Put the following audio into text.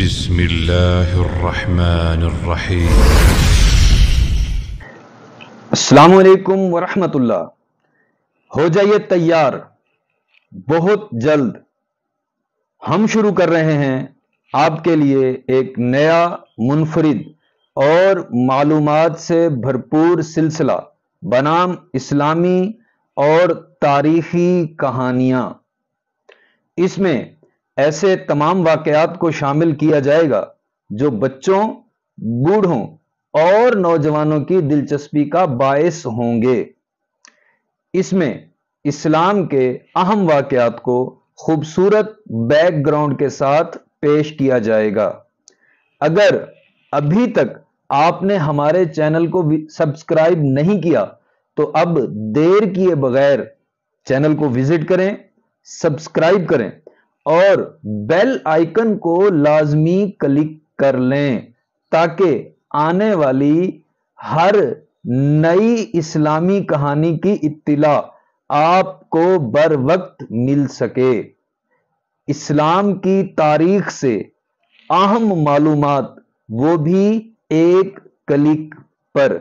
بسم اللہ الرحمن الرحیم۔ السلام علیکم ورحمۃ اللہ۔ ہو جائیے تیار، بہت جلد ہم شروع کر رہے ہیں آپ کے لیے ایک نیا منفرد اور معلومات سے بھرپور سلسلہ بنام اسلامی اور تاریخی کہانیاں۔ اس میں ایسے تمام واقعات کو شامل کیا جائے گا جو بچوں، بوڑھوں اور نوجوانوں کی دلچسپی کا باعث ہوں گے۔ اس میں اسلام کے اہم واقعات کو خوبصورت بیک گراؤنڈ کے ساتھ پیش کیا جائے گا۔ اگر ابھی تک آپ نے ہمارے چینل کو سبسکرائب نہیں کیا تو اب دیر کیے بغیر چینل کو وزٹ کریں، سبسکرائب کریں اور بیل آئیکن کو لازمی کلک کر لیں تاکہ آنے والی ہر نئی اسلامی کہانی کی اطلاع آپ کو بر وقت مل سکے۔ اسلام کی تاریخ سے اہم معلومات، وہ بھی ایک کلک پر۔